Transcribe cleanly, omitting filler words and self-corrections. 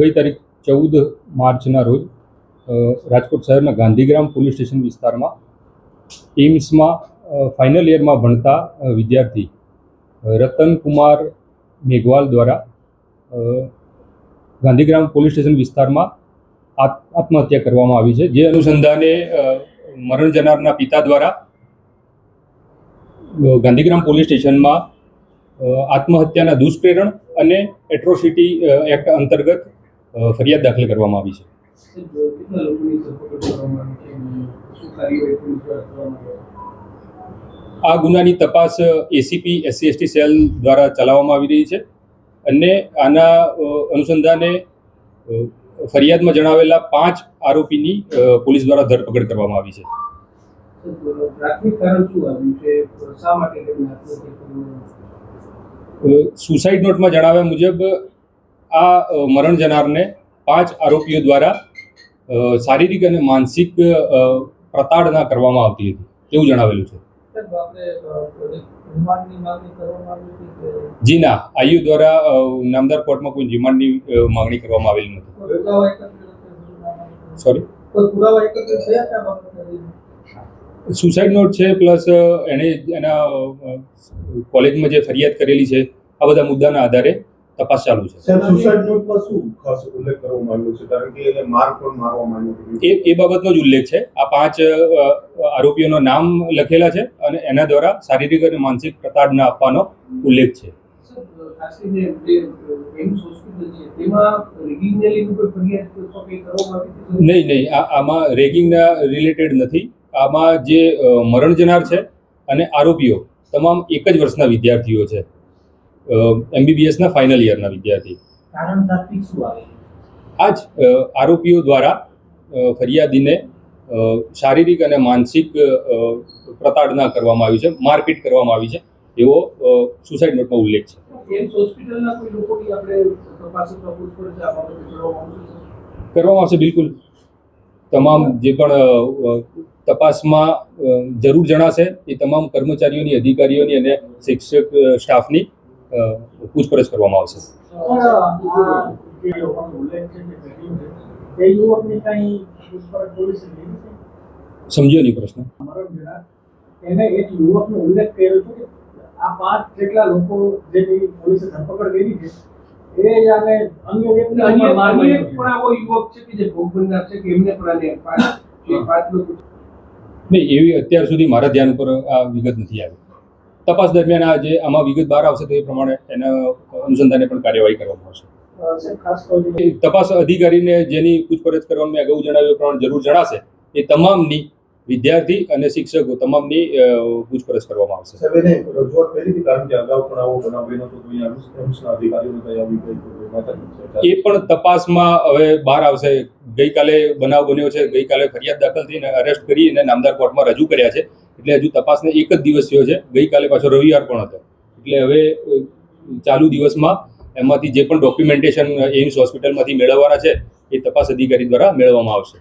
ગઈ તારીખ 14 માર્ચના રોજ રાજકોટ શહેરના ગાંધીગ્રામ પોલીસ સ્ટેશન વિસ્તારમાં એમ્સમાં ફાઇનલ યરમાં ભણતા વિદ્યાર્થી રતનકુમાર મેઘવાલ દ્વારા ગાંધીગ્રામ પોલીસ સ્ટેશન વિસ્તારમાં આત્મહત્યા કરવામાં આવી છે, જે અનુસંધાને મરણ જનારના પિતા દ્વારા ગાંધીગ્રામ પોલીસ સ્ટેશનમાં આત્મહત્યાના દુષ્પ્રેરણ અને એટ્રોસિટી એક્ટ અંતર્ગત ફરિયાદ દાખલ કરવામાં આવી છે. આ ગુનાની તપાસ એસીપી SC/ST સેલ દ્વારા ચલાવવામાં આવી રહી છે અને આના અનુસંધાને ફરિયાદમાં જણાવેલા 5 આરોપીની પોલીસ દ્વારા ધરપકડ કરવામાં આવી છે. સુસાઇડ નોટમાં જણાવ્યા મુજબ આ મરણ જનારને 5 આરોપીઓ દ્વારા શારીરિક અને માનસિક પ્રતાડના કરવામાં આવતી હતી એવું જણાવેલું છે. જી ના, આયુ દ્વારા નામદાર કોર્ટમાં કોઈ રિમાન્ડની માંગણી કરવામાં આવેલી નથી. સોરી, સુસાઇડ નોટ છે પ્લસ એણે એના કોલેજમાં જે ફરિયાદ કરેલી છે, આ બધા મુદ્દાના આધારે તપાસ ચાલુ છે. સુસાઇડ નોટમાં શું ખાસ ઉલ્લેખ કરવામાં આવ્યો છે? કારણ કે એને માર પણ મારવામાં આવ્યો એ બાબતનો જ ઉલ્લેખ છે. આ 5 આરોપીઓના નામ લખેલા છે અને એના દ્વારા શારીરિક અને માનસિક પ્રતાડના આપવાનો ઉલ્લેખ છે. નહીં, આમાં રેગિંગના રિલેટેડ નથી. આમાં જે મરણ જનાર છે અને આરોપીઓ તમામ એક જ વર્ષના વિદ્યાર્થીઓ છે, MBBSના ફાઇનલ યરના વિદ્યાર્થી. આ જ આરોપીઓ દ્વારા ફરિયાદીને શારીરિક અને માનસિક પ્રતાડના કરવામાં આવી છે, મારપીટ કરવામાં આવી છે એવો સુસાઇડ નોટમાં ઉલ્લેખ છે. કરવામાં આવશે, બિલકુલ. તમામ જે પણ તપાસમાં જરૂર જણાશે એ તમામ કર્મચારીઓની, અધિકારીઓની અને શિક્ષક સ્ટાફની પૂછપરછ કરવામાં આવશે. સમજ્યો નહીં પ્રશ્ન. એને એક યુવકનો ઉલ્લેખ કર્યો છે કે આ 5 જેટલા લોકો જેની પોલીસે ધરપકડ કરી છે એ અને અન્ય વ્યક્તિ પણ આવો યુવક છે કે જે ભોગ બનનાર છે કે એમને પણ પાંચ લોકો નહીં, એવી અત્યાર સુધી મારા ધ્યાન ઉપર આ વિગત નથી આવી. તપાસ દરમિયાન આ જે આમાં વિગત બહાર આવશે તો એ પ્રમાણે એના અનુસંધાને પણ કાર્યવાહી કરવામાં આવશે. તપાસ અધિકારીને જેની પૂછપરછ કરવાનું મેં અગાઉ જણાવ્યું પ્રમાણે જરૂર જણાશે એ તમામની, વિદ્યાર્થી અને શિક્ષકો તમામની પૂછપરછ કરવામાં આવશે. એ પણ તપાસમાં હવે બહાર આવશે. ગઈકાલે બનાવ બન્યો છે, ગઈકાલે ફરિયાદ દાખલ થઈને અરેસ્ટ કરી અને નામદાર કોર્ટમાં રજૂ કર્યા છે, એટલે હજુ તપાસને એક જ દિવસ થયો છે. ગઈકાલે પાછો રવિવાર પણ હતો, એટલે હવે ચાલુ દિવસમાં એમાંથી જે પણ ડોક્યુમેન્ટેશન એમ્સ હોસ્પિટલમાંથી મેળવવાના છે એ તપાસ અધિકારી દ્વારા મેળવવામાં આવશે.